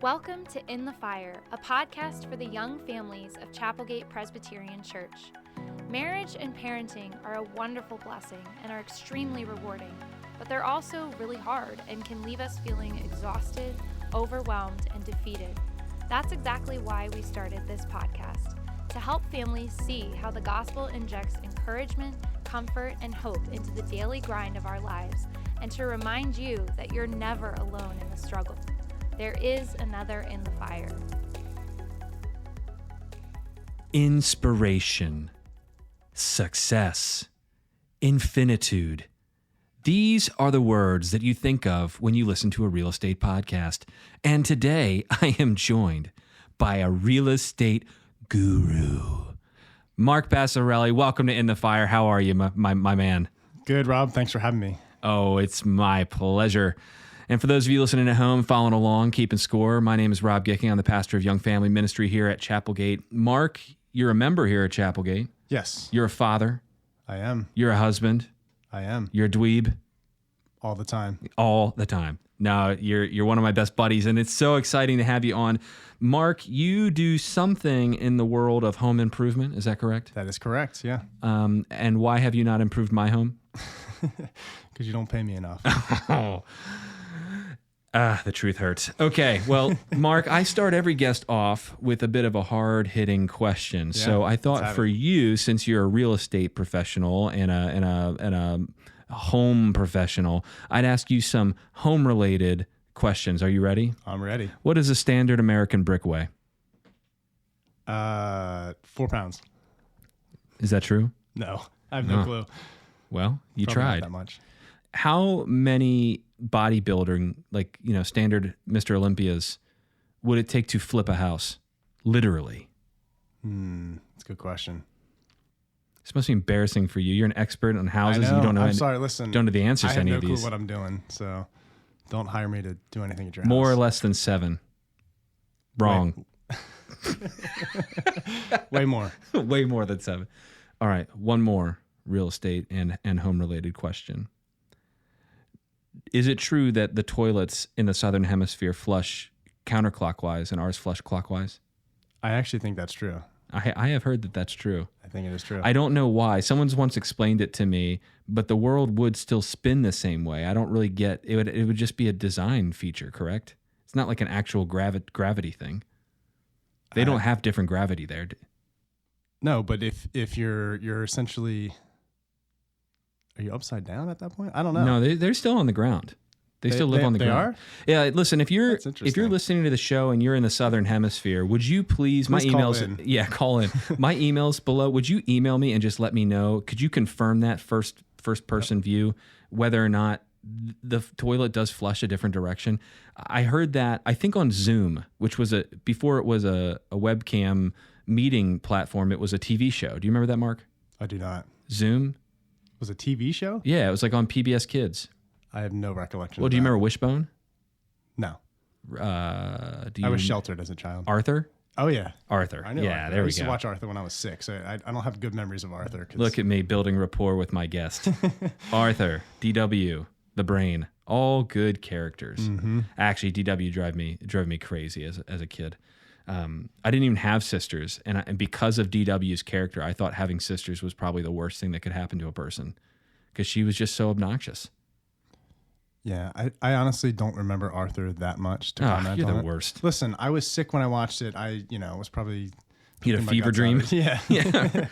Welcome to In the Fire, a podcast for the young families of Chapelgate Presbyterian Church. Marriage and parenting are a wonderful blessing and are extremely rewarding, but they're also really hard and can leave us feeling exhausted, overwhelmed, and defeated. That's exactly why we started this podcast, to help families see how the gospel injects encouragement, comfort, and hope into the daily grind of our lives, and to remind you that you're never alone in the struggle. There is another in the fire. Inspiration, success, infinitude. These are the words that you think of when you listen to a real estate podcast. And today I am joined by a real estate guru. Mark Passerelli, welcome to In the Fire. How are you, my man? Good, Rob. Thanks for having me. Oh, it's my pleasure. And for those of you listening at home, following along, keeping score, my name is Rob Gicking. I'm the pastor of Young Family Ministry here at Chapelgate. Mark, you're a member here at Chapelgate. Yes. You're a father. I am. You're a husband. I am. You're a dweeb. All the time. All the time. No, you're one of my best buddies, and it's so exciting to have you on. Mark, you do something in the world of home improvement. Is that correct? That is correct, yeah. And why have you not improved my home? Because you don't pay me enough. The truth hurts. Okay, well, Mark, I start every guest off with a bit of a hard-hitting question. Yeah, so I thought for you, since you're a real estate professional and a home professional, I'd ask you some home-related questions. Are you ready? I'm ready. What does a standard American brick weigh? 4 pounds. Is that true? No, I have no clue. Well, you Probably tried. Not that much. How many bodybuilding, standard Mr. Olympias, would it take to flip a house? Literally. That's a good question. This must be embarrassing for you. You're an expert on houses. I know. You don't know. I'm sorry. Listen, don't know the answers to any of these. I have no clue what I'm doing, so don't hire me to do anything at your house. More or less than 7. Wrong. Way more. Way more than 7. All right. One more real estate and home related question. Is it true that the toilets in the Southern Hemisphere flush counterclockwise and ours flush clockwise? I actually think that's true. I have heard that that's true. I think it is true. I don't know why. Someone's once explained it to me, but the world would still spin the same way. I don't really get it. It would just be a design feature, correct? It's not like an actual gravity thing. They don't have different gravity there. No, but if you're essentially, are you upside down at that point? I don't know. No, they're still on the ground. They still live on the ground. They are? Yeah, listen, if you're listening to the show and you're in the Southern Hemisphere, would you please my emails call in. Yeah, call in. My email's below. Would you email me and just let me know? Could you confirm that first person view, whether or not the toilet does flush a different direction? I heard that, I think on Zoom, which was before it was a webcam meeting platform, it was a TV show. Do you remember that, Mark? I do not. Zoom? Was it a TV show? Yeah, it was like on PBS Kids. I have no recollection. Well, do you remember Wishbone? No. I was sheltered as a child. Arthur? Oh, yeah. Arthur. I know. Yeah, Arthur. there we go. I used to watch Arthur when I was 6. I don't have good memories of Arthur. Look at me building rapport with my guest. Arthur, DW, the brain, all good characters. Mm-hmm. Actually, DW drove me crazy as a kid. I didn't even have sisters, and because of DW's character, I thought having sisters was probably the worst thing that could happen to a person because she was just so obnoxious. Yeah, I honestly don't remember Arthur that much to comment on it. You're the worst. Listen, I was sick when I watched it. I was probably... You had a fever dream? Yeah. Yeah.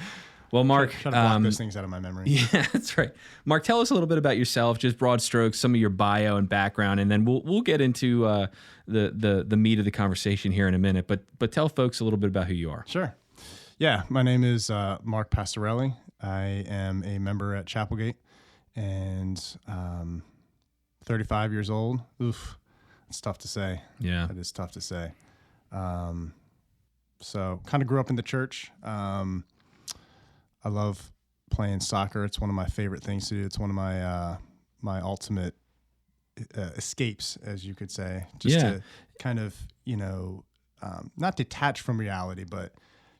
Well, Mark... Try to block those things out of my memory. Yeah, that's right. Mark, tell us a little bit about yourself, just broad strokes, some of your bio and background, and then we'll get into the meat of the conversation here in a minute. But tell folks a little bit about who you are. Sure. Yeah, my name is Mark Passerelli. I am a member at Chapelgate, and... 35 years old. Oof. It's tough to say. Yeah. It is tough to say. So kind of grew up in the church. I love playing soccer. It's one of my favorite things to do. It's one of my my ultimate escapes, as you could say. Just to kind of, not detach from reality, but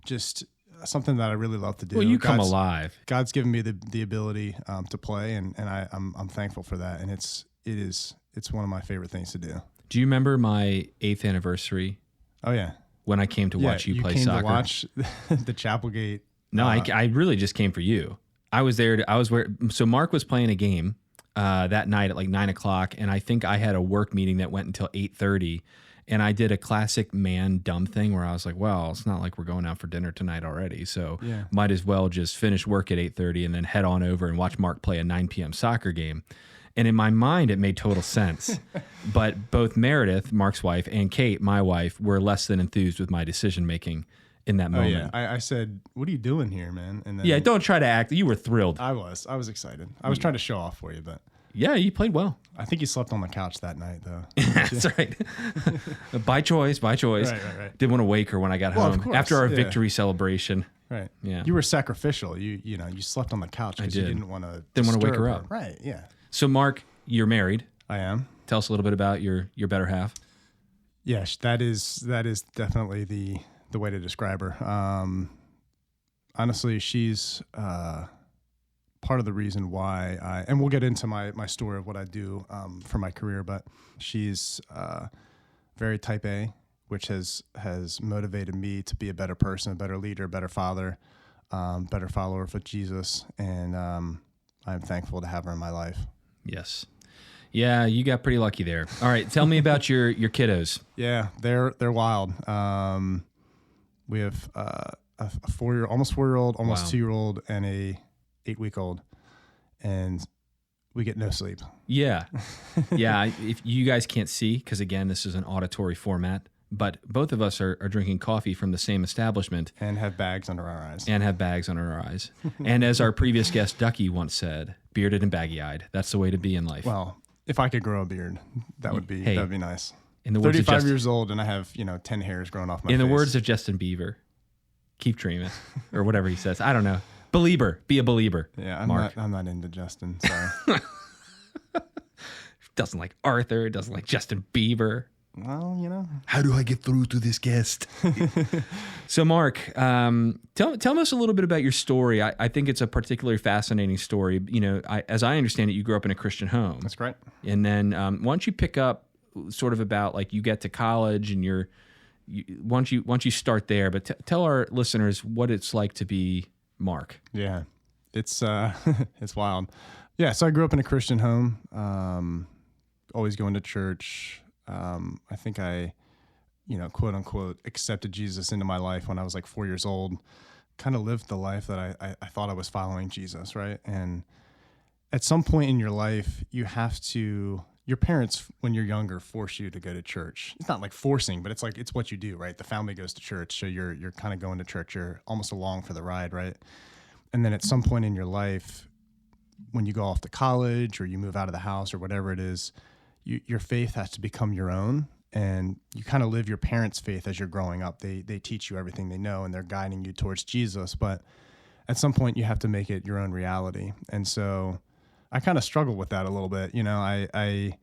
just something that I really love to do. Well, come alive. God's given me the ability to play, and I'm thankful for that. And it's one of my favorite things to do. Do you remember my 8th anniversary Oh yeah. when I came to watch you play came soccer? To watch the Chapelgate. No, I really just came for you. I was there. So Mark was playing a game that night at like 9:00, and I think I had a work meeting that went until 8:30. And I did a classic man dumb thing where I was like, well, it's not like we're going out for dinner tonight already, so might as well just finish work at 8:30 and then head on over and watch Mark play a 9 p.m. soccer game. And in my mind, it made total sense. But both Meredith, Mark's wife, and Kate, my wife, were less than enthused with my decision making in that moment. Oh, yeah. I said, what are you doing here, man? And then Don't try to act. You were thrilled. I was excited. I was trying to show off for you, but yeah, you played well. I think you slept on the couch that night, though. That's right. By choice. Right. Didn't want to wake her when I got home of course, after our victory celebration. Right. Yeah. You were sacrificial. You slept on the couch because you didn't want to wake her up. Right. Yeah. So, Mark, you're married. I am. Tell us a little bit about your better half. Yes, that is definitely the way to describe her. Honestly, she's part of the reason why and we'll get into my story of what I do for my career, but she's very type A, which has motivated me to be a better person, a better leader, a better father, better follower of Jesus, and I'm thankful to have her in my life. Yes. Yeah, you got pretty lucky there. All right, tell me about your kiddos. Yeah, they're wild. We have a almost 4-year-old, almost 2-year-old, and a 8-week-old, and we get no sleep. Yeah. If you guys can't see, because again, this is an auditory format, but both of us are drinking coffee from the same establishment. And have bags under our eyes. And as our previous guest, Ducky, once said, bearded and baggy-eyed. That's the way to be in life. Well, if I could grow a beard, that would be nice. In the words 35 years old, and I have 10 hairs growing off my face. In the words of Justin Bieber, keep dreaming, or whatever he says. I don't know. Belieber. Be a believer. Yeah, Mark. I'm not into Justin. Sorry. Doesn't like Arthur. Doesn't like Justin Bieber. Well, How do I get through to this guest? So, Mark, tell us a little bit about your story. I think it's a particularly fascinating story. As I understand it, you grew up in a Christian home. That's right. And then why don't you pick up sort of about like you get to college and why don't you start there? But tell our listeners what it's like to be Mark. Yeah, it's it's wild. Yeah, so I grew up in a Christian home. Always going to church. I think I, quote unquote, accepted Jesus into my life when I was like 4 years old, kind of lived the life that I thought I was following Jesus, right? And at some point in your life, your parents, when you're younger, force you to go to church. It's not like forcing, but it's like, it's what you do, right? The family goes to church, so you're kind of going to church. You're almost along for the ride, right? And then at some point in your life, when you go off to college or you move out of the house or whatever it is, your faith has to become your own, and you kind of live your parents' faith as you're growing up. They teach you everything they know, and they're guiding you towards Jesus. But at some point, you have to make it your own reality. And so I kind of struggled with that a little bit. I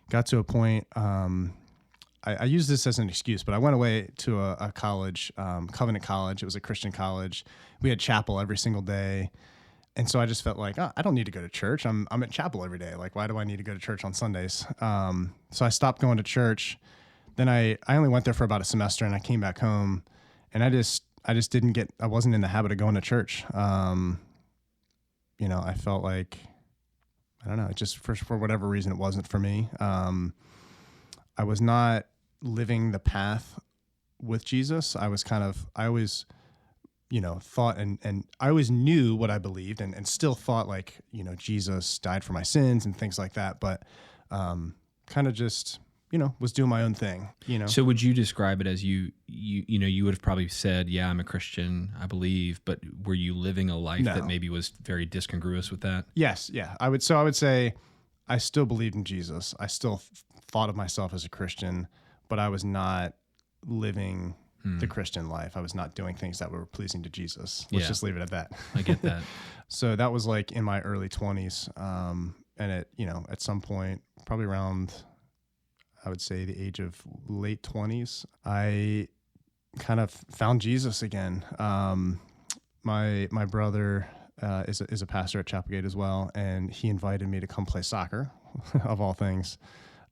got to a point, I use this as an excuse, but I went away to a college, Covenant College. It was a Christian college. We had chapel every single day. And so I just felt like, I don't need to go to church. I'm at chapel every day. Like, why do I need to go to church on Sundays? So I stopped going to church. Then I only went there for about a semester, and I came back home, and I just I wasn't in the habit of going to church. I felt like, I don't know, just for whatever reason, it wasn't for me. I was not living the path with Jesus. I always thought and I always knew what I believed and still thought like, Jesus died for my sins and things like that. But kind of just, was doing my own thing, So would you describe it as you would have probably said, yeah, I'm a Christian, I believe, but were you living a life that maybe was very discongruous with that? Yes. Yeah. I would say I still believed in Jesus. I still thought of myself as a Christian, but I was not living the Christian life. I was not doing things that were pleasing to Jesus. Let's just leave it at that. I get that. So that was like in my early 20s. And at some point, probably around, I would say the age of late 20s, I kind of found Jesus again. My brother is a pastor at Chapelgate as well, and he invited me to come play soccer, of all things.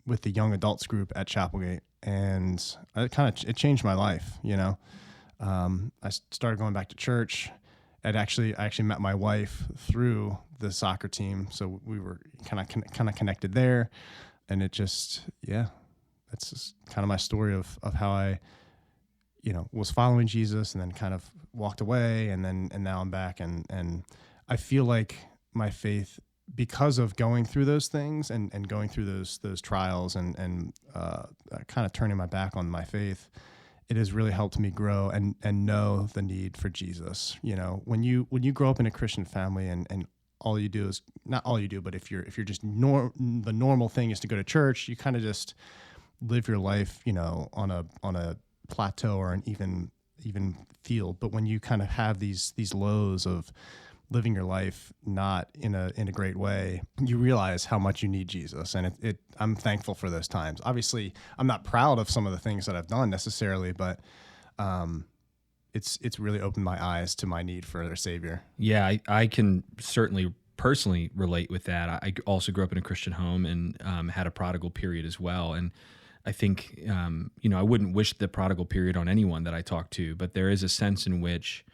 with the young adults group at Chapelgate, and it changed my life. I started going back to church. I actually met my wife through the soccer team, so we were kind of connected there, and it just that's just kind of my story of how I was following Jesus and then kind of walked away, and now I'm back, and I feel like my faith, because of going through those things and going through those trials and kind of turning my back on my faith, it has really helped me grow and know the need for Jesus. When you grow up in a Christian family and all you do is, not all you do, but if you're just the normal thing is to go to church, you kind of just live your life, on a plateau or an even field. But when you kind of have these lows of living your life not in a great way, you realize how much you need Jesus. And I'm thankful for those times. Obviously, I'm not proud of some of the things that I've done necessarily, but it's really opened my eyes to my need for a Savior. Yeah, I can certainly personally relate with that. I also grew up in a Christian home and had a prodigal period as well. And I think, I wouldn't wish the prodigal period on anyone that I talk to, but there is a sense in which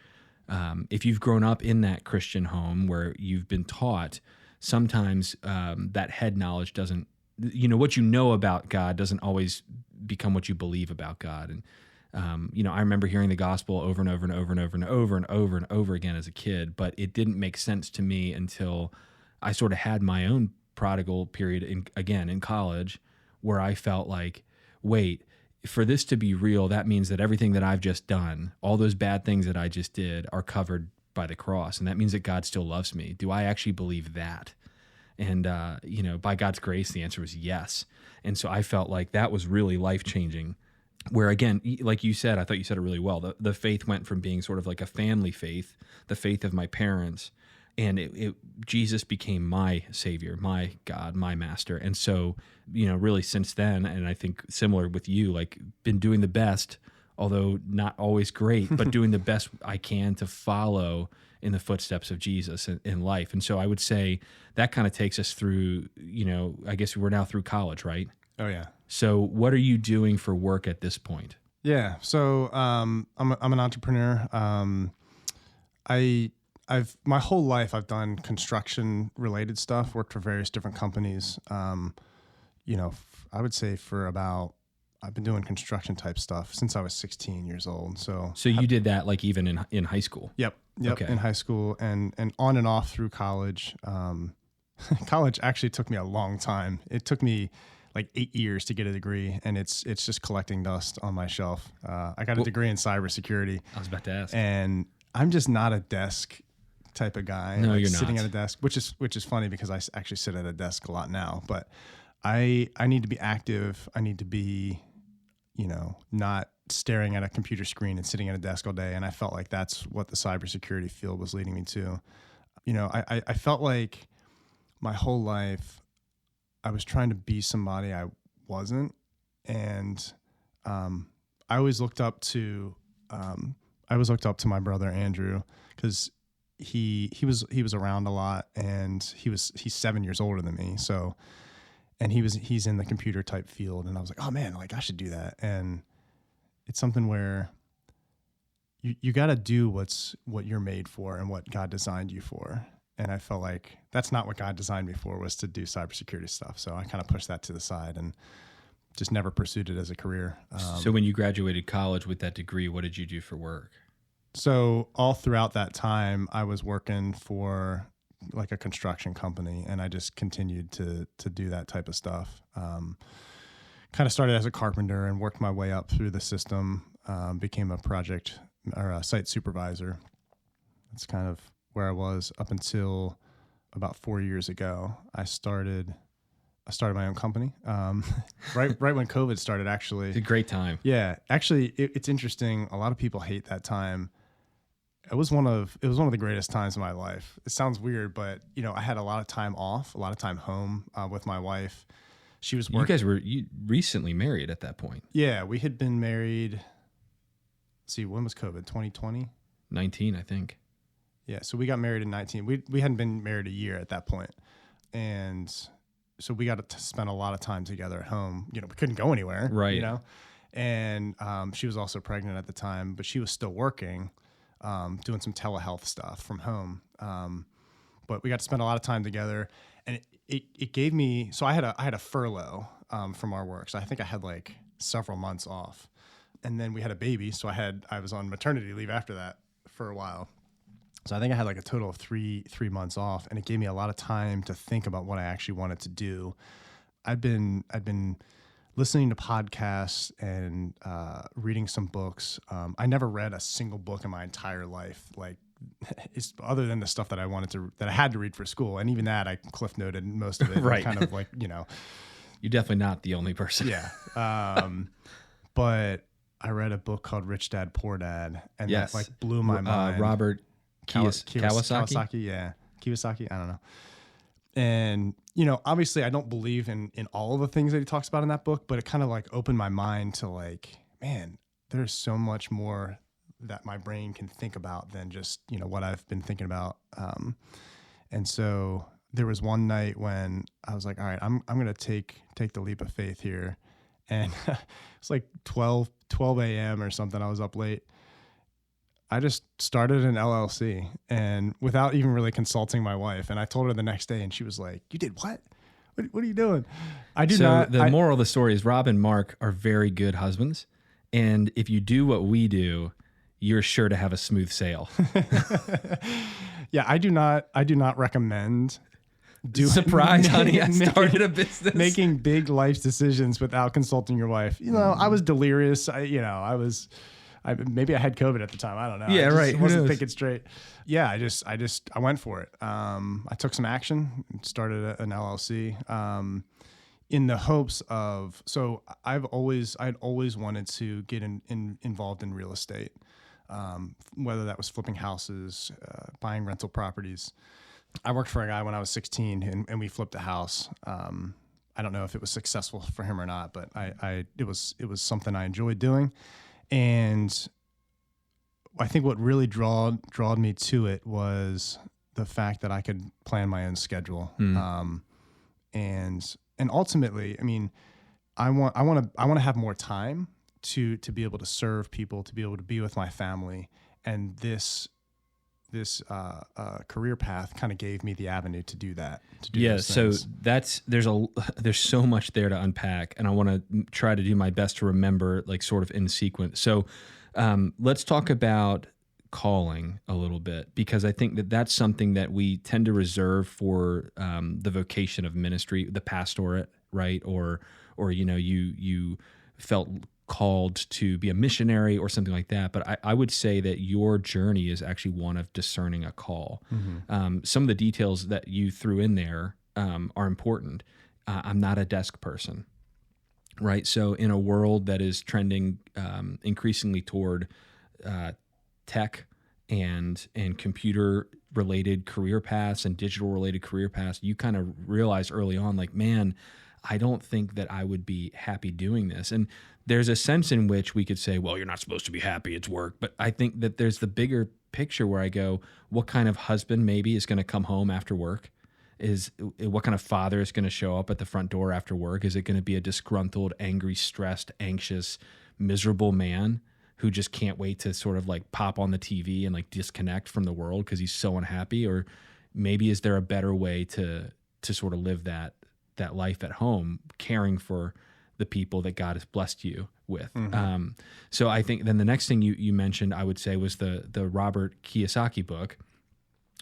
if you've grown up in that Christian home where you've been taught, sometimes that head knowledge doesn't, what you know about God doesn't always become what you believe about God. And, I remember hearing the gospel over and over and over and over and over and over and over again as a kid, but it didn't make sense to me until I sort of had my own prodigal period in college, where I felt like, wait, for this to be real, that means that everything that I've just done, all those bad things that I just did, are covered by the cross. And that means that God still loves me. Do I actually believe that? And, by God's grace, the answer was yes. And so I felt like that was really life-changing, where, again, like you said, I thought you said it really well. The faith went from being sort of like a family faith, the faith of my parents, and Jesus became my Savior, my God, my Master. And so, really since then, and I think similar with you, like, been doing the best, although not always great, but doing the best I can to follow in the footsteps of Jesus in life. And so I would say that kind of takes us through, I guess we're now through college, right? Oh, yeah. So what are you doing for work at this point? Yeah. So I'm an entrepreneur. I've my whole life I've done construction related stuff, worked for various different companies. I would say I've been doing construction type stuff since I was 16 years old. So you did that like even in high school? Yep. Okay. In high school and on and off through college. College actually took me a long time. It took me like 8 years to get a degree, and it's just collecting dust on my shelf. I got a degree in cybersecurity. I was about to ask. And I'm just not a desk type of guy. No, you're sitting not. at a desk, which is funny because I actually sit at a desk a lot now. But I need to be active. I need to be, not staring at a computer screen and sitting at a desk all day. And I felt like that's what the cybersecurity field was leading me to. I felt like my whole life I was trying to be somebody I wasn't, and I always looked up to my brother Andrew, because he was around a lot, and he's 7 years older than me. So, and he's in the computer type field, and I was like, oh man, like I should do that. And it's something where you got to do what you're made for and what God designed you for. And I felt like that's not what God designed me for, was to do cybersecurity stuff. So I kind of pushed that to the side and just never pursued it as a career. So when you graduated college with that degree, what did you do for work? So all throughout that time, I was working for like a construction company, and I just continued to do that type of stuff. Kind of started as a carpenter and worked my way up through the system, became a project or a site supervisor. That's kind of where I was up until about 4 years ago. I started my own company, right when COVID started, actually. It's a great time. Yeah, actually, it's interesting. A lot of people hate that time. It was one of the greatest times of my life. It sounds weird, but I had a lot of time off, a lot of time home with my wife. She was working. You guys were recently married at that point. Yeah, we had been married. Let's see, when was COVID? 2020? 19, I think. Yeah, so we got married in 19. We hadn't been married a year at that point. And so we got to spend a lot of time together at home. We couldn't go anywhere, Right. And she was also pregnant at the time, but she was still working, doing some telehealth stuff from home. But we got to spend a lot of time together, and it gave me. So I had a furlough from our work, so I think I had like several months off, and then we had a baby, so I was on maternity leave after that for a while. So I think I had like a total of three months off, and it gave me a lot of time to think about what I actually wanted to do. I'd been listening to podcasts and reading some books. I never read a single book in my entire life, like other than the stuff that I had to read for school, and even that I cliff noted most of it. Right. Kind of like You're definitely not the only person. Yeah. But I read a book called Rich Dad Poor Dad, and Yes. that like blew my mind. Robert Kiyosaki? Kawasaki, yeah. Kiyosaki, I don't know. And, obviously I don't believe in all of the things that he talks about in that book, but it kind of like opened my mind to like, man, there's so much more that my brain can think about than just, what I've been thinking about. And so there was one night when I was like, all right, I'm going to take the leap of faith here. And it's like 12 a.m. or something. I was up late. I just started an LLC, and without even really consulting my wife. And I told her the next day, and she was like, "You did what? What are you doing?" The moral of the story is Rob and Mark are very good husbands, and if you do what we do, you're sure to have a smooth sail. Yeah, I do not recommend Surprise, honey! I started a business. Making big life decisions without consulting your wife. I was delirious. Maybe I had COVID at the time. I don't know. Yeah, right. I wasn't thinking straight. Yeah, I went for it. I took some action, started an LLC, in the hopes of. So I'd always wanted to get involved in real estate, whether that was flipping houses, buying rental properties. I worked for a guy when I was 16, and we flipped a house. I don't know if it was successful for him or not, but it was something I enjoyed doing. And I think what really drawed me to it was the fact that I could plan my own schedule. And ultimately, I mean, I want to have more time to be able to serve people, to be able to be with my family. And this career path kind of gave me the avenue to do that. So there's so much there to unpack, and I want to try to do my best to remember, like sort of in sequence. So let's talk about calling a little bit, because I think that's something that we tend to reserve for the vocation of ministry, the pastorate, right? Or you felt called to be a missionary or something like that. But I would say that your journey is actually one of discerning a call. Mm-hmm. Some of the details that you threw in there are important. I'm not a desk person, right? So in a world that is trending increasingly toward tech and computer related career paths and digital related career paths, you kind of realize early on, like, man, I don't think that I would be happy doing this. And there's a sense in which we could say, well, you're not supposed to be happy, it's work. But I think that there's the bigger picture where I go, what kind of husband maybe is going to come home after work? What kind of father is going to show up at the front door after work? Is it going to be a disgruntled, angry, stressed, anxious, miserable man who just can't wait to sort of like pop on the TV and like disconnect from the world because he's so unhappy? Or maybe is there a better way to sort of live that life at home, caring for the people that God has blessed you with? Mm-hmm. So I think then the next thing you mentioned, I would say, was the Robert Kiyosaki book,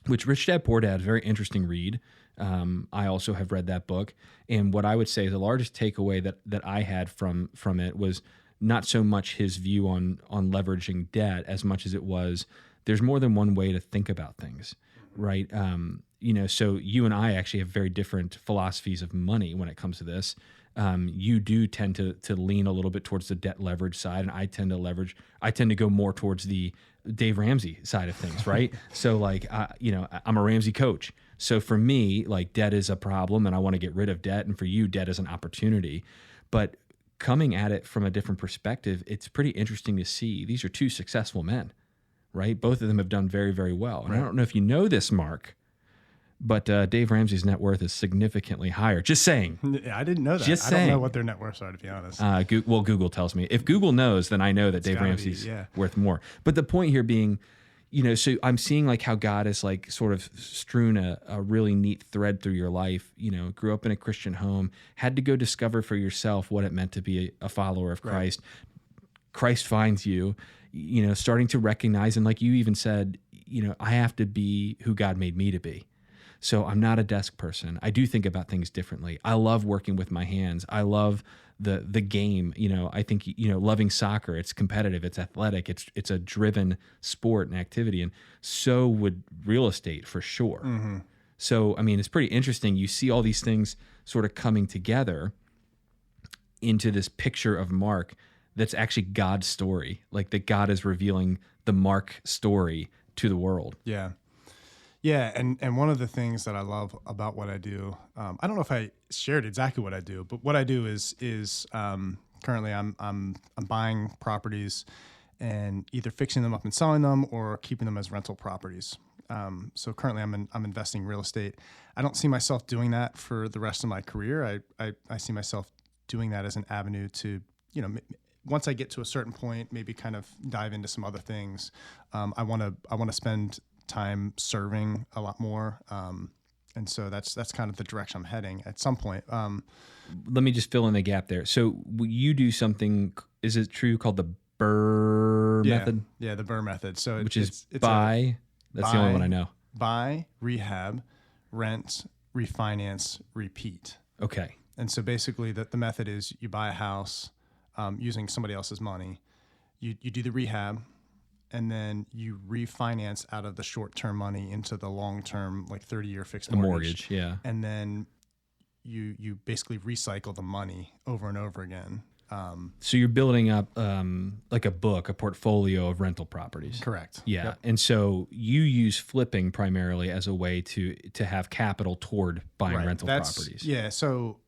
which Rich Dad Poor Dad is a very interesting read. I also have read that book. And what I would say is the largest takeaway that I had from it was not so much his view on leveraging debt as much as it was there's more than one way to think about things, right? So you and I actually have very different philosophies of money when it comes to this. You do tend to lean a little bit towards the debt leverage side, and I tend to go more towards the Dave Ramsey side of things, right? So like, I'm a Ramsey coach. So for me, like, debt is a problem and I want to get rid of debt. And for you, debt is an opportunity. But coming at it from a different perspective, it's pretty interesting to see. These are two successful men, right? Both of them have done very, very well. And I don't know if you know this, Mark, But Dave Ramsey's net worth is significantly higher. Just saying. Yeah, I didn't know that. Just I don't know saying. what their net worths are, to be honest. Well, Google tells me. If Google knows, then I know that Dave Ramsey's worth more. But the point here being, so I'm seeing like how God has like sort of strewn a really neat thread through your life. Grew up in a Christian home, had to go discover for yourself what it meant to be a follower of Christ. Right. Christ finds you, starting to recognize, and like you even said, I have to be who God made me to be. So I'm not a desk person. I do think about things differently. I love working with my hands. I love the game. I think, loving soccer, it's competitive, it's athletic, it's a driven sport and activity. And so would real estate for sure. Mm-hmm. So, it's pretty interesting. You see all these things sort of coming together into this picture of Mark that's actually God's story, like that God is revealing the Mark story to the world. Yeah. Yeah, and one of the things that I love about what I do, I don't know if I shared exactly what I do, but what I do is currently I'm buying properties and either fixing them up and selling them or keeping them as rental properties. So currently I'm investing in real estate. I don't see myself doing that for the rest of my career. I see myself doing that as an avenue to, once I get to a certain point, maybe kind of dive into some other things. I want to spend time serving a lot more, and so that's kind of the direction I'm heading at some point. Let me just fill in the gap there. So you do something, is it true, called the BRRRR method? Yeah, the BRRRR method. So which is buy. That's the only one I know. Buy, rehab, rent, refinance, repeat. Okay. And so basically, the method is you buy a house using somebody else's money. You do the rehab. And then you refinance out of the short-term money into the long-term, like 30-year fixed mortgage. Yeah. And then you basically recycle the money over and over again. So you're building up like a portfolio of rental properties. Correct. Yeah. Yep. And so you use flipping primarily as a way to have capital toward buying rental properties. Yeah. So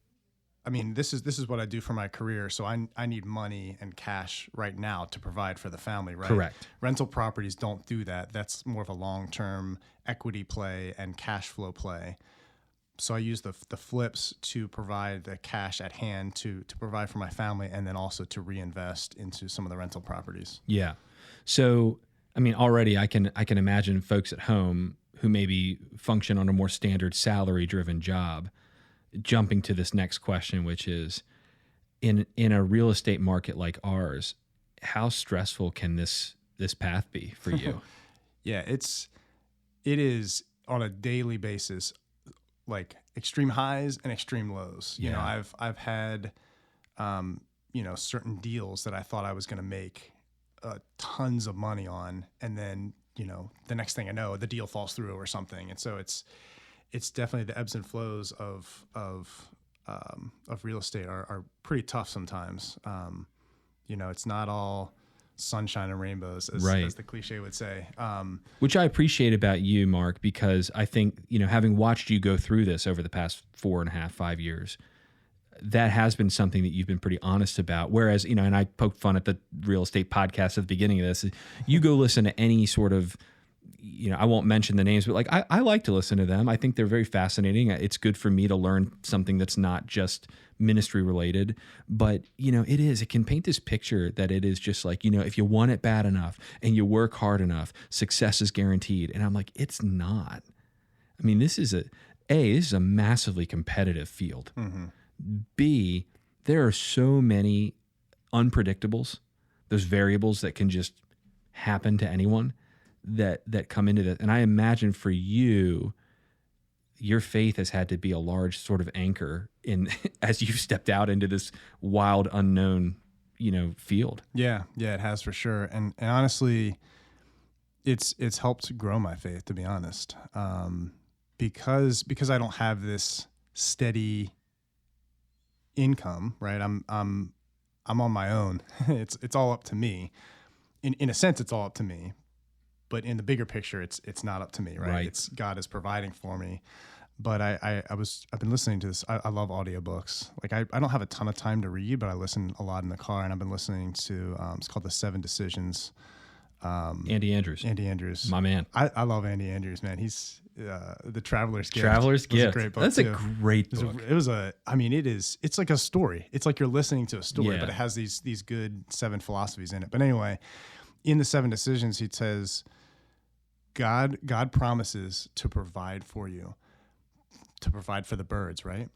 this is what I do for my career. So I need money and cash right now to provide for the family, right? Correct. Rental properties don't do that. That's more of a long-term equity play and cash flow play. So I use the flips to provide the cash at hand to provide for my family, and then also to reinvest into some of the rental properties. Yeah. So, already I can imagine folks at home who maybe function on a more standard salary-driven job jumping to this next question, which is, in a real estate market like ours, how stressful can this path be for you? Yeah, it is on a daily basis, like extreme highs and extreme lows. You know, I've had certain deals that I thought I was going to make tons of money on, and then the next thing I know, the deal falls through or something. And so it's definitely the ebbs and flows of real estate are pretty tough sometimes. It's not all sunshine and rainbows, as the cliche would say. Which I appreciate about you, Mark, because I think, having watched you go through this over the past 4.5, 5 years, that has been something that you've been pretty honest about. Whereas, and I poked fun at the real estate podcast at the beginning of this, you go listen to any sort of, I won't mention the names, but like I like to listen to them. I think they're very fascinating. It's good for me to learn something that's not just ministry related, but it can paint this picture that it is just like, if you want it bad enough and you work hard enough, success is guaranteed. And I'm like, it's not. This is a massively competitive field. Mm-hmm. B, there are so many unpredictables, those variables that can just happen to anyone that come into this. And I imagine for you, your faith has had to be a large sort of anchor in as you've stepped out into this wild, unknown, field. Yeah, it has for sure. And honestly, it's helped grow my faith, to be honest. Because I don't have this steady income, right? I'm on my own. It's all up to me. In a sense, it's all up to me. But in the bigger picture, it's not up to me, right? It's God is providing for me. But I've been listening to this. I love audiobooks. Like I don't have a ton of time to read, but I listen a lot in the car, and I've been listening to it's called The 7 Decisions Andy Andrews. Andy Andrews. My man. I love Andy Andrews, man. He's The Traveler's Gift. Traveler's Gift. A great book That's too. a great book. It's like a story. It's like you're listening to a story, Yeah. but it has these good 7 philosophies in it. But anyway, in the 7 decisions, he says, God promises to provide for you, to provide for the birds, right?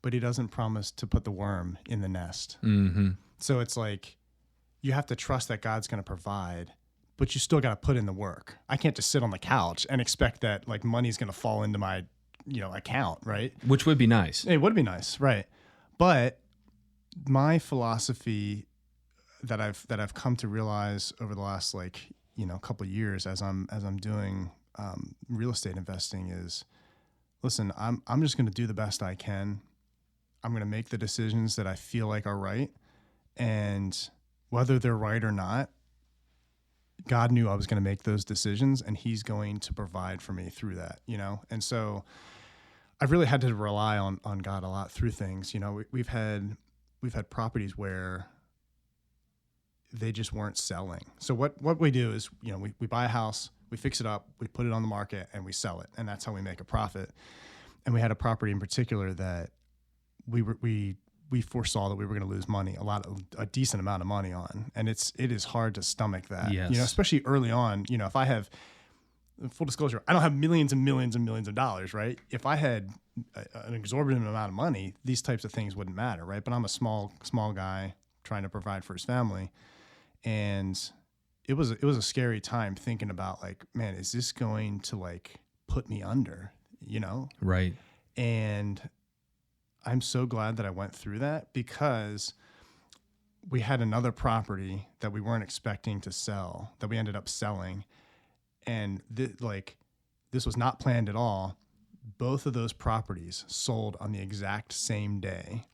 But he doesn't promise to put the worm in the nest. Mm-hmm. So it's like, you have to trust that God's going to provide, but you still got to put in the work. I can't just sit on the couch and expect that like money's going to fall into my, account, right? Which would be nice. It would be nice, right? But my philosophy that I've come to realize over the last couple of years as I'm doing real estate investing is, listen, I'm just going to do the best I can. I'm going to make the decisions that I feel like are right, and whether they're right or not, God knew I was going to make those decisions, and he's going to provide for me through that, And so I've really had to rely on God a lot through things. We've had properties where they just weren't selling. So what we do is, we buy a house, we fix it up, we put it on the market, and we sell it. And that's how we make a profit. And we had a property in particular that we foresaw that we were going to lose money, a decent amount of money on. And it is hard to stomach that, Yes. Especially early on. If I have, full disclosure, I don't have millions and millions and millions of dollars, right? If I had an exorbitant amount of money, these types of things wouldn't matter, right? But I'm a small guy trying to provide for his family. And it was a scary time thinking about like, man, is this going to like put me under, Right. And I'm so glad that I went through that, because we had another property that we weren't expecting to sell that we ended up selling. And this was not planned at all. Both of those properties sold on the exact same day,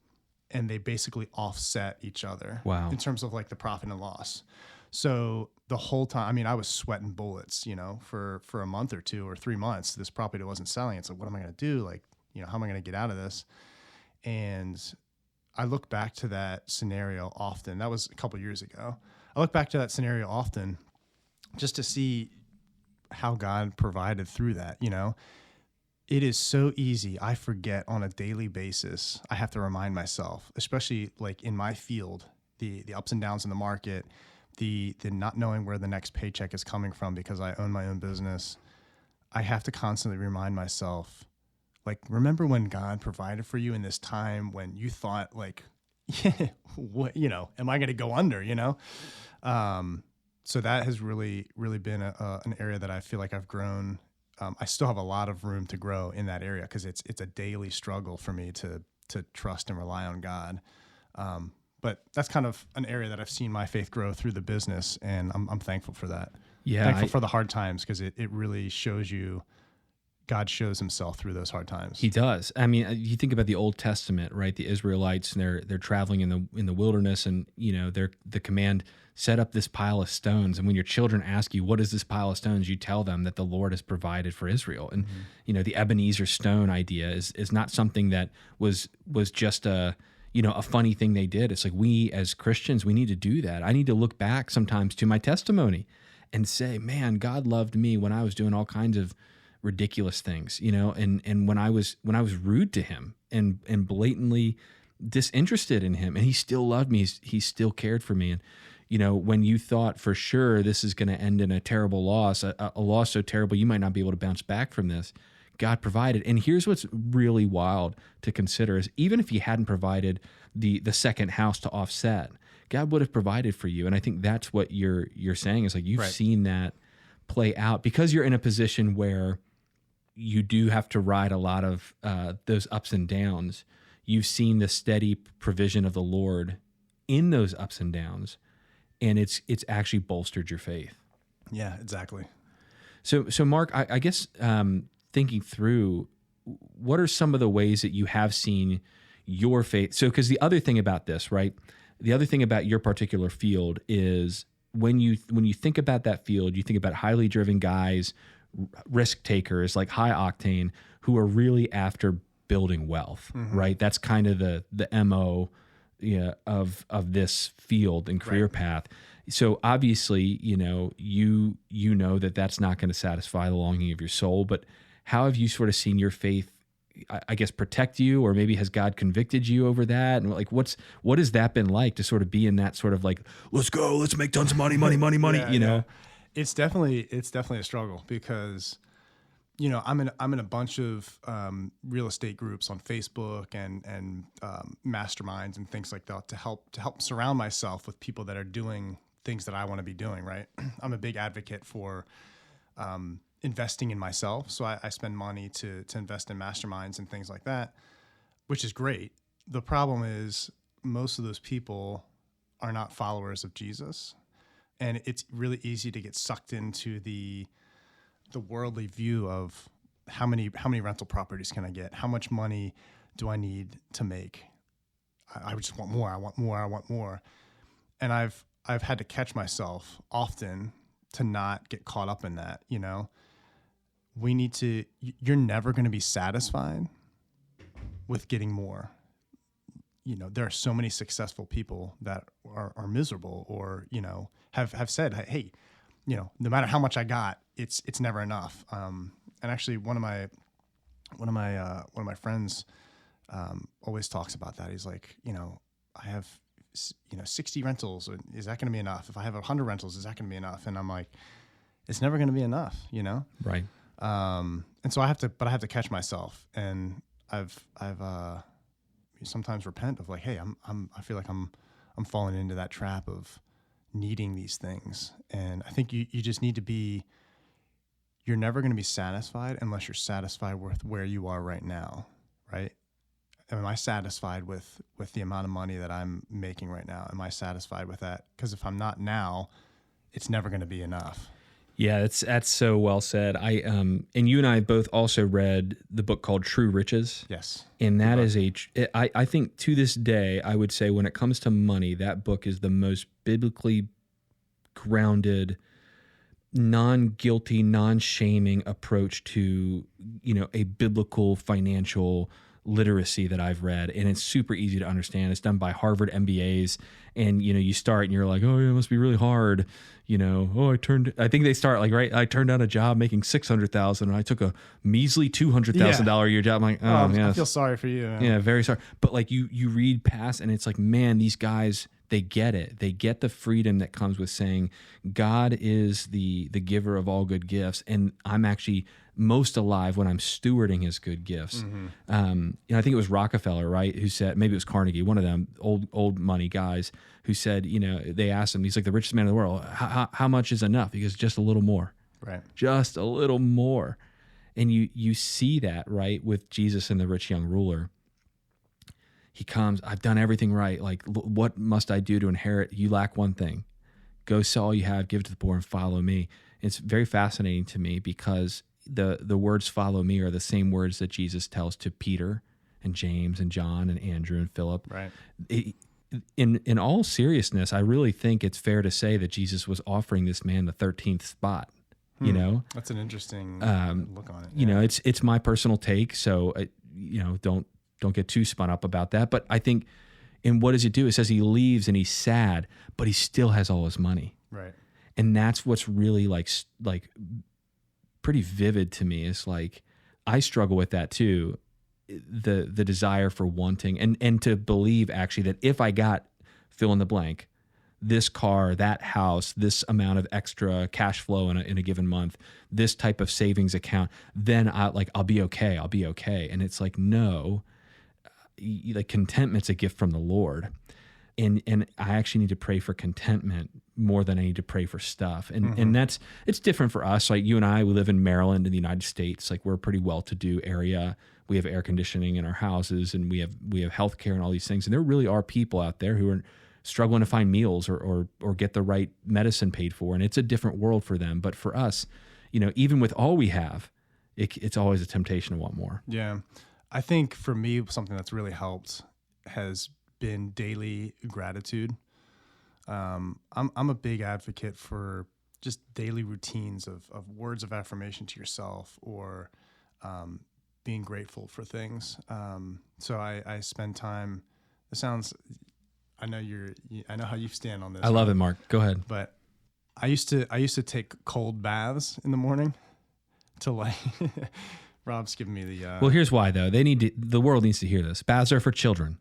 and they basically offset each other. Wow. In terms of like the profit and loss. So the whole time, I was sweating bullets, for a month or 2 or 3 months. This property wasn't selling. It's like, what am I going to do? Like, how am I going to get out of this? And I look back to that scenario often. That was a couple of years ago. I look back to that scenario often just to see how God provided through that. It is so easy. I forget on a daily basis. I have to remind myself, especially like in my field, the ups and downs in the market, the not knowing where the next paycheck is coming from because I own my own business. I have to constantly remind myself, like, remember when God provided for you in this time when you thought like, yeah, what, am I going to go under, So that has really, really been an area that I feel like I've grown. I still have a lot of room to grow in that area, because it's a daily struggle for me to trust and rely on God. But that's kind of an area that I've seen my faith grow through the business, and I'm thankful for that. Yeah. Thankful for the hard times, because it really shows you God shows himself through those hard times. He does. You think about the Old Testament, right? The Israelites, and they're traveling in the wilderness, and the command, set up this pile of stones. And when your children ask you, what is this pile of stones? You tell them that the Lord has provided for Israel. And the Ebenezer stone idea is not something that was just a funny thing they did. It's like, we as Christians, we need to do that. I need to look back sometimes to my testimony and say, man, God loved me when I was doing all kinds of ridiculous things, and when I was rude to him and blatantly disinterested in him, and he still loved me. He still cared for me. And, when you thought for sure this is going to end in a terrible loss, a loss so terrible you might not be able to bounce back from this, God provided. And here's what's really wild to consider is, even if he hadn't provided the second house to offset, God would have provided for you. And I think that's what you're saying is like, you've Right. seen that play out because you're in a position where you do have to ride a lot of those ups and downs. You've seen the steady provision of the Lord in those ups and downs, and it's actually bolstered your faith. Yeah, exactly. So Mark, I guess thinking through, what are some of the ways that you have seen your faith? So, because the other thing about this, right? The other thing about your particular field is when you think about that field, you think about highly driven guys, risk takers, like high octane, who are really after building wealth, right? That's kind of the MO of this field and career path. So obviously, you know that that's not going to satisfy the longing of your soul. But how have you sort of seen your faith, I guess, protect you, or maybe has God convicted you over that? And like, what has that been like to sort of be in that sort of like, let's go, let's make tons of money, Yeah, you know? It's definitely a struggle because, I'm in a bunch of real estate groups on Facebook and masterminds and things like that to help surround myself with people that are doing things that I want to be doing. Right. I'm a big advocate for investing in myself. So I spend money to invest in masterminds and things like that, which is great. The problem is most of those people are not followers of Jesus. And it's really easy to get sucked into the worldly view of how many rental properties can I get? How much money do I need to make? I just want more. I want more. I want more. And I've had to catch myself often to not get caught up in that. You're never going to be satisfied with getting more. There are so many successful people that are miserable or, have said, hey, no matter how much I got, it's never enough. And actually one of my friends always talks about that. He's like, I have 60 rentals. Is that going to be enough? If I have 100 rentals, is that going to be enough? And I'm like, it's never going to be enough, Right. And so I have to catch myself, and I've sometimes repent of like, hey, I feel like I'm falling into that trap of needing these things. And I think you just need to be, you're never going to be satisfied unless you're satisfied with where you are right now. Right. Am I satisfied with the amount of money that I'm making right now? Am I satisfied with that? Because if I'm not now, it's never going to be enough. Yeah, that's so well said. And you and I both also read the book called True Riches. Yes. And that is I think to this day, I would say when it comes to money, that book is the most biblically grounded, non-guilty, non-shaming approach to, a biblical financial literacy that I've read. And it's super easy to understand. It's done by Harvard MBAs. And, you start and you're like, oh, it must be really hard. I think they start like, right, I turned down a job making $600,000 and I took a measly $200,000 a year job. I'm like, oh man, I feel sorry for you. Man. Yeah, very sorry. But like you read past and it's like, man, these guys, they get it. They get the freedom that comes with saying God is the giver of all good gifts. And I'm actually most alive when I'm stewarding his good gifts. Mm-hmm. I think it was Rockefeller, right? Who said, maybe it was Carnegie, one of them old money guys who said, they asked him, he's like the richest man in the world. How much is enough? He goes, just a little more. Right. Just a little more. And you see that, right, with Jesus and the rich young ruler. He comes, I've done everything right. Like, what must I do to inherit? You lack one thing. Go sell all you have, give it to the poor, and follow me. It's very fascinating to me because the words follow me are the same words that Jesus tells to Peter and James and John and Andrew and Philip. Right. In all seriousness, I really think it's fair to say that Jesus was offering this man the 13th spot. That's an interesting look on it. It's my personal take. So, don't get too spun up about that. But I think, and what does it do? It says he leaves and he's sad, but he still has all his money. Right. And that's what's really like pretty vivid to me. Is like, I struggle with that too. The desire for wanting and to believe actually that if I got fill in the blank, this car, that house, this amount of extra cash flow in a given month, this type of savings account, then I'll be okay. I'll be okay. And it's like, no, like contentment's a gift from the Lord. And I actually need to pray for contentment more than I need to pray for stuff. And and it's different for us. Like you and I, we live in Maryland in the United States. Like we're a pretty well-to-do area. We have air conditioning in our houses and we have healthcare and all these things. And there really are people out there who are struggling to find meals or get the right medicine paid for. And it's a different world for them. But for us, even with all we have, it's always a temptation to want more. Yeah. I think for me, something that's really helped has been daily gratitude. I'm a big advocate for just daily routines of words of affirmation to yourself or being grateful for things. So I spend time, it sounds I know how you stand on this. I love it, Mark. Go ahead. But I used to take cold baths in the morning to like. Rob's giving me the. Well, here's why though. The world needs to hear this. Baths are for children.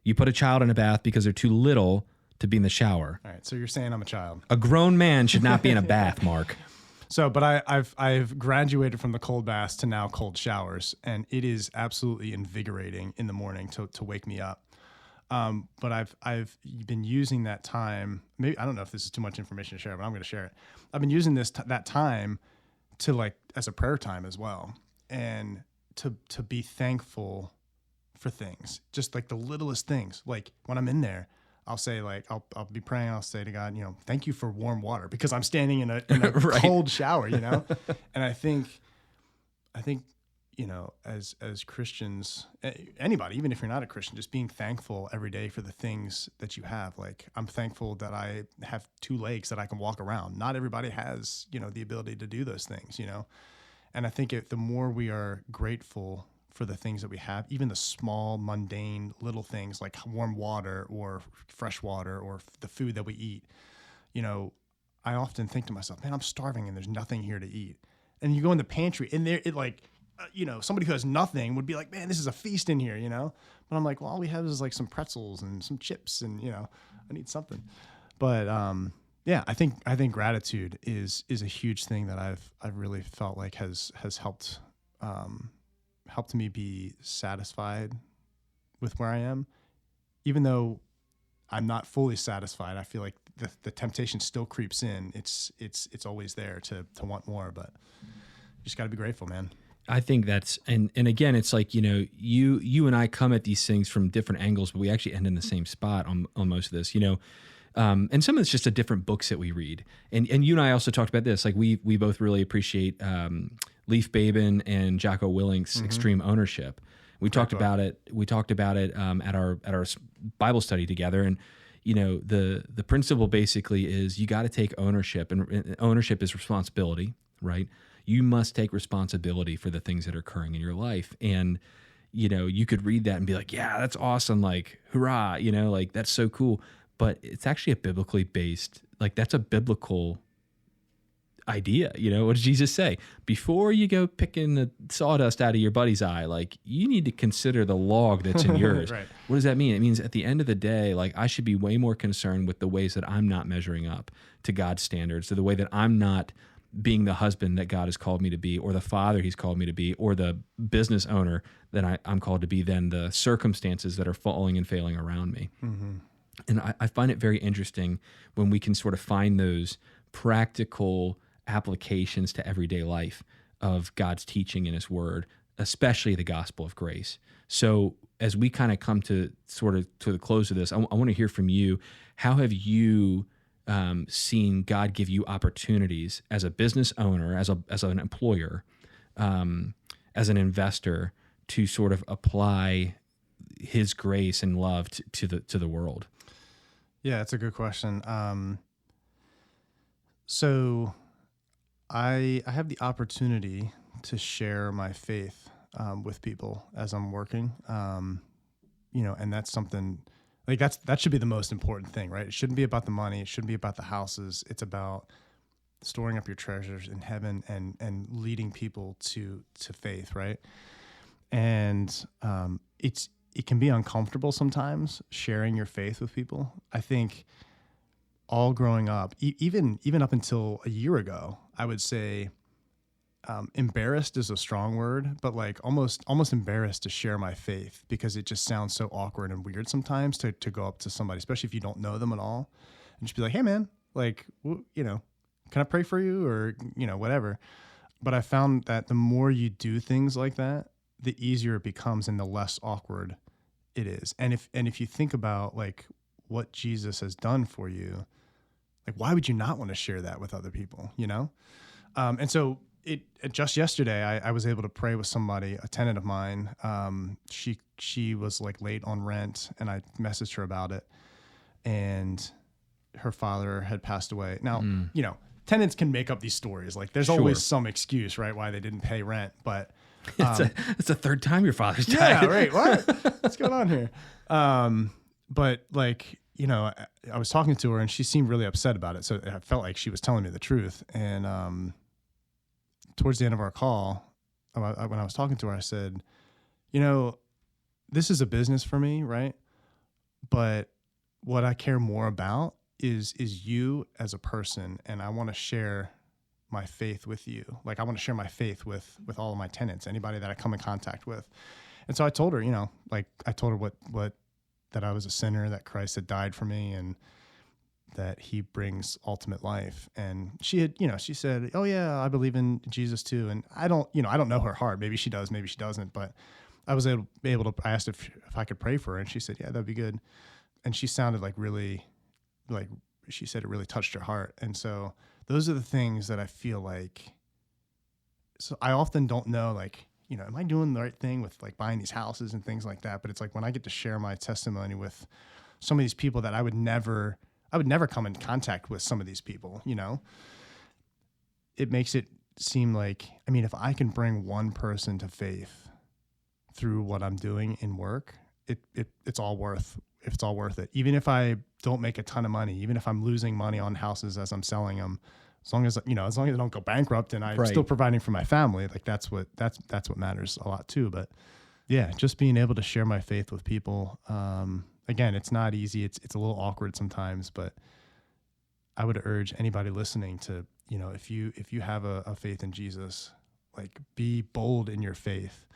You put a child in a bath because they're too little to be in the shower. All right, so you're saying I'm a child. A grown man should not be in a bath, Mark. So, but I've graduated from the cold baths to now cold showers, and it is absolutely invigorating in the morning to wake me up. But I've been using that time. Maybe I don't know if this is too much information to share, but I'm going to share it. I've been using that time to like as a prayer time as well, and to be thankful for things, just like the littlest things. Like when I'm in there, I'll say like I'll be praying. I'll say to God, thank you for warm water because I'm standing in a right. cold shower, And I think as Christians, anybody, even if you're not a Christian, just being thankful every day for the things that you have. Like I'm thankful that I have 2 legs that I can walk around. Not everybody has the ability to do those things, And I think the more we are grateful for the things that we have, even the small, mundane little things like warm water or fresh water or the food that we eat, I often think to myself, man, I'm starving and there's nothing here to eat. And you go in the pantry and there, somebody who has nothing would be like, man, this is a feast in here, But I'm like, well, all we have is like some pretzels and some chips and, I need something. But yeah, I think gratitude is a huge thing that I've really felt like has helped me be satisfied with where I am. Even though I'm not fully satisfied, I feel like the temptation still creeps in. It's always there to want more, but you just got to be grateful, man. I think that's, and again, it's like, you and I come at these things from different angles, but we actually end in the same spot on most of this, and some of it's just a different books that we read. And you and I also talked about this, like we both really appreciate Leif Babin and Jocko Willink's Extreme Ownership. We talked about it at our Bible study together. And, the principle basically is you got to take ownership, and ownership is responsibility, right? You must take responsibility for the things that are occurring in your life. And, you could read that and be like, yeah, that's awesome. Like, hurrah, like that's so cool. But it's actually a biblically based, like that's a biblical idea. What does Jesus say? Before you go picking the sawdust out of your buddy's eye, like you need to consider the log that's in yours. Right. What does that mean? It means at the end of the day, like I should be way more concerned with the ways that I'm not measuring up to God's standards, to the way that I'm not being the husband that God has called me to be, or the father he's called me to be, or the business owner that I'm called to be, than the circumstances that are falling and failing around me. Mm-hmm. And I find it very interesting when we can sort of find those practical applications to everyday life of God's teaching in his word, especially the gospel of grace. So as we kind of come to the close of this, I want to hear from you. How have you seen God give you opportunities as a business owner, as an employer, as an investor, to sort of apply his grace and love to the world? Yeah, that's a good question. So I have the opportunity to share my faith with people as I'm working, and that's something like that should be the most important thing, right? It shouldn't be about the money. It shouldn't be about the houses. It's about storing up your treasures in heaven and leading people to faith, right? And it can be uncomfortable sometimes sharing your faith with people. I think all growing up, even up until a year ago, I would say embarrassed is a strong word, but like almost embarrassed to share my faith because it just sounds so awkward and weird sometimes to go up to somebody, especially if you don't know them at all, and just be like, hey man, like, can I pray for you, or, whatever. But I found that the more you do things like that, the easier it becomes and the less awkward it is. And if you think about like what Jesus has done for you, like, why would you not want to share that with other people, And so just yesterday, I was able to pray with somebody, a tenant of mine. She was like late on rent, and I messaged her about it, and her father had passed away. Now, tenants can make up these stories. Like there's always some excuse, right, why they didn't pay rent, but it's the third time your father's died. Yeah, right. What? What's going on here? But like, I was talking to her and she seemed really upset about it. So I felt like she was telling me the truth. And towards the end of our call, when I was talking to her, I said, this is a business for me, right? But what I care more about is you as a person, and I want to share my faith with you. Like I want to share my faith with all of my tenants, anybody that I come in contact with. And so I told her, I told her what that I was a sinner, that Christ had died for me, and that he brings ultimate life. And she said, "Oh yeah, I believe in Jesus too." And I don't know her heart. Maybe she does, maybe she doesn't. But I was able to. I asked if I could pray for her, and she said, "Yeah, that'd be good." And she sounded she said it really touched her heart. And so those are the things that I feel like. So I often don't know, am I doing the right thing with buying these houses and things like that? But it's when I get to share my testimony with some of these people that I would never come in contact with some of these people, it makes it seem like, if I can bring one person to faith through what I'm doing in work, it's all worth it. Even if I don't make a ton of money, even if I'm losing money on houses as I'm selling them, as long as I don't go bankrupt and I'm still providing for my family, that's what matters a lot too. But yeah, just being able to share my faith with people. Again, it's not easy. It's a little awkward sometimes, but I would urge anybody listening to, if you have a faith in Jesus, be bold in your faith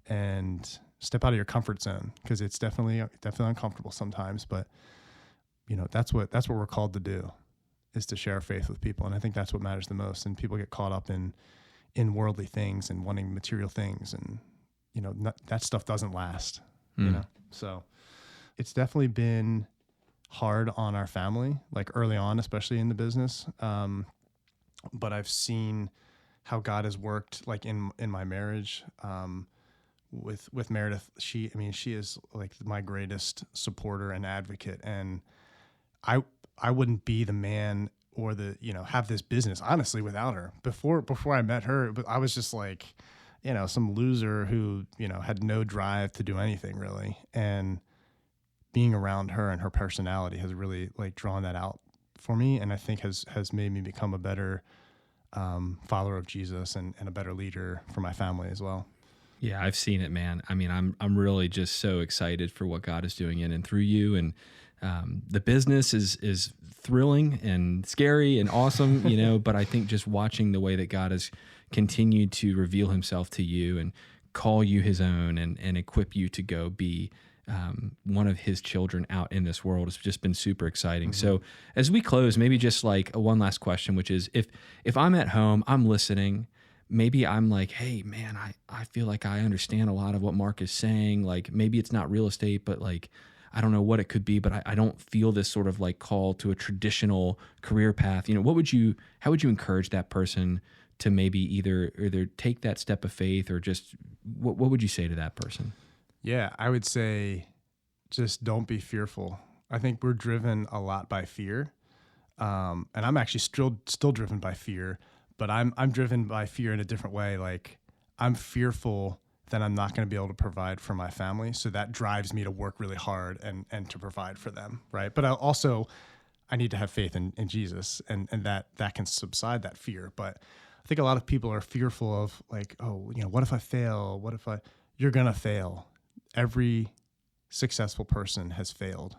and step out of your comfort zone, because it's definitely uncomfortable sometimes. But that's what we're called to do, is to share our faith with people. And I think that's what matters the most. And people get caught up in worldly things and wanting material things, and that stuff doesn't last. So it's definitely been hard on our family, early on, especially in the business. But I've seen how God has worked, in my marriage, with Meredith. She is my greatest supporter and advocate. And I wouldn't be the man or have this business, honestly, without her. Before I met her, I was just some loser who, had no drive to do anything really. And being around her and her personality has really drawn that out for me. And I think has made me become a better follower of Jesus and a better leader for my family as well. Yeah, I've seen it, man. I'm really just so excited for what God is doing in and through you. And the business is thrilling and scary and awesome, but I think just watching the way that God has continued to reveal himself to you and call you his own and equip you to go be one of his children out in this world has just been super exciting. Mm-hmm. So as we close, maybe just one last question, which is if I'm at home, I'm listening, maybe I'm hey man, I feel like I understand a lot of what Mark is saying. Maybe it's not real estate, but I don't know what it could be, but I don't feel this sort of call to a traditional career path. How would you encourage that person to maybe either take that step of faith, or just what would you say to that person? Yeah, I would say just don't be fearful. I think we're driven a lot by fear. And I'm actually still driven by fear, but I'm driven by fear in a different way. I'm fearful that I'm not going to be able to provide for my family. So that drives me to work really hard and to provide for them, right? But I need to have faith in Jesus, and that can subside that fear. But I think a lot of people are fearful of what if I fail? You're going to fail. Every successful person has failed.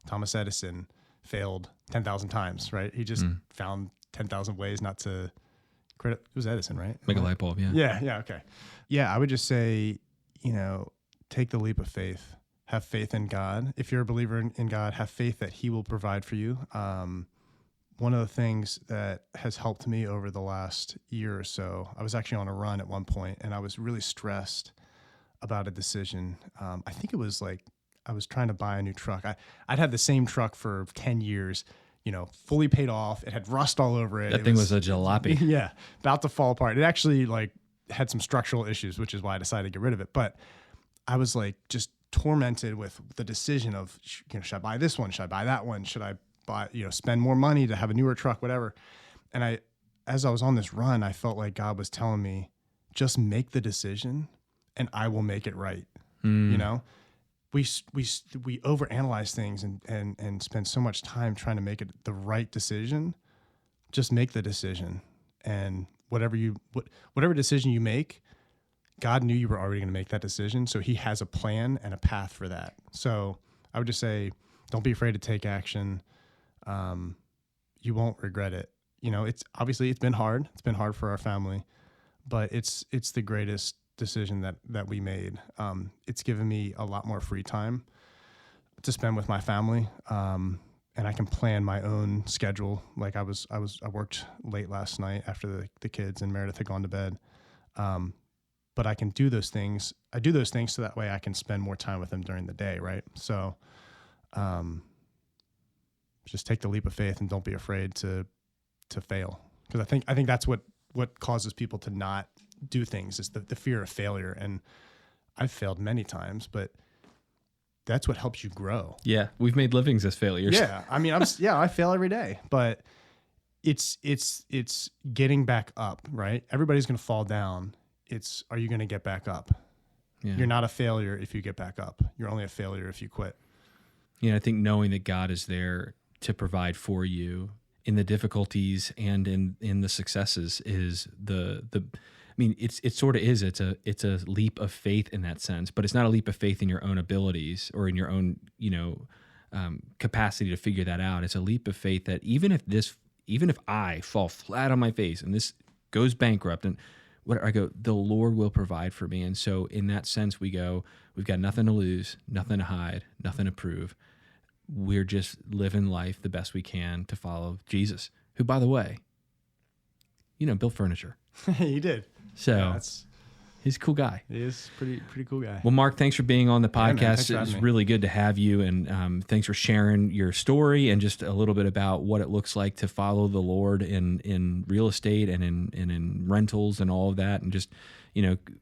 Thomas Edison failed 10,000 times, right? He just found 10,000 ways not to credit. It was Edison, right? Make a light bulb, yeah. Yeah, okay. Yeah, I would just say, take the leap of faith. Have faith in God. If you're a believer in God, have faith that he will provide for you. One of the things that has helped me over the last year or so, I was actually on a run at one point, and I was really stressed about a decision. I think it was I was trying to buy a new truck. I'd had the same truck for 10 years, fully paid off. It had rust all over it. That thing was a jalopy. Yeah, about to fall apart. It actually had some structural issues, which is why I decided to get rid of it. But I was just tormented with the decision of, should I buy this one? Should I buy that one? Should I buy, spend more money to have a newer truck, whatever. And as I was on this run, I felt like God was telling me, just make the decision and I will make it right. we overanalyze things and spend so much time trying to make it the right decision. Just make the decision, and whatever decision you make, God knew you were already going to make that decision, so He has a plan and a path for that. So I would just say, don't be afraid to take action. You won't regret it. It's been hard. It's been hard for our family, but it's the greatest decision that we made. It's given me a lot more free time to spend with my family, and I can plan my own schedule. Like I worked late last night after the kids and Meredith had gone to bed, but I can do those things. I do those things so that way I can spend more time with them during the day, right? So, just take the leap of faith and don't be afraid to fail, because I think that's what causes people to not do things is the fear of failure. And I've failed many times, but that's what helps you grow. Yeah, we've made livings as failures. Yeah, I mean, I fail every day, but it's getting back up, right? Everybody's going to fall down. Are you going to get back up? Yeah. You're not a failure if you get back up. You're only a failure if you quit. I think knowing that God is there to provide for you in the difficulties and in the successes is it sort of is. It's a leap of faith in that sense, but it's not a leap of faith in your own abilities or in your own, capacity to figure that out. It's a leap of faith that even if I fall flat on my face and this goes bankrupt and the Lord will provide for me. And so in that sense, we've got nothing to lose, nothing to hide, nothing to prove. We're just living life the best we can to follow Jesus, who, by the way, built furniture. He did. So he's a cool guy. He is pretty cool guy. Well, Mark, thanks for being on the podcast. Yeah, it's really good to have you, and thanks for sharing your story and just a little bit about what it looks like to follow the Lord in real estate and in rentals and all of that, and just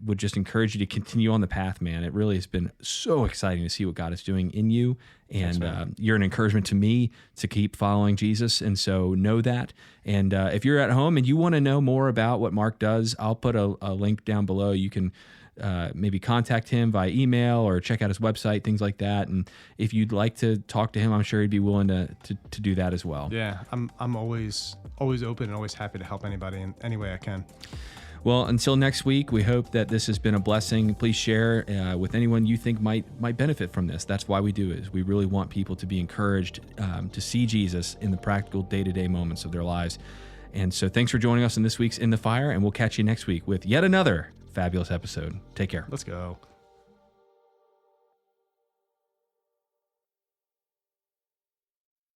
would just encourage you to continue on the path, man. It really has been so exciting to see what God is doing in you, and you're an encouragement to me to keep following Jesus, and so know that. And if you're at home and you want to know more about what Mark does, I'll put a link down below. You can maybe contact him via email or check out his website, things like that. And if you'd like to talk to him, I'm sure he'd be willing to do that as well. Yeah, I'm always open and always happy to help anybody in any way I can. Well, until next week, we hope that this has been a blessing. Please share with anyone you think might benefit from this. That's why we do it. Is we really want people to be encouraged to see Jesus in the practical day-to-day moments of their lives. And so thanks for joining us in this week's In the Fire, and we'll catch you next week with yet another fabulous episode. Take care. Let's go.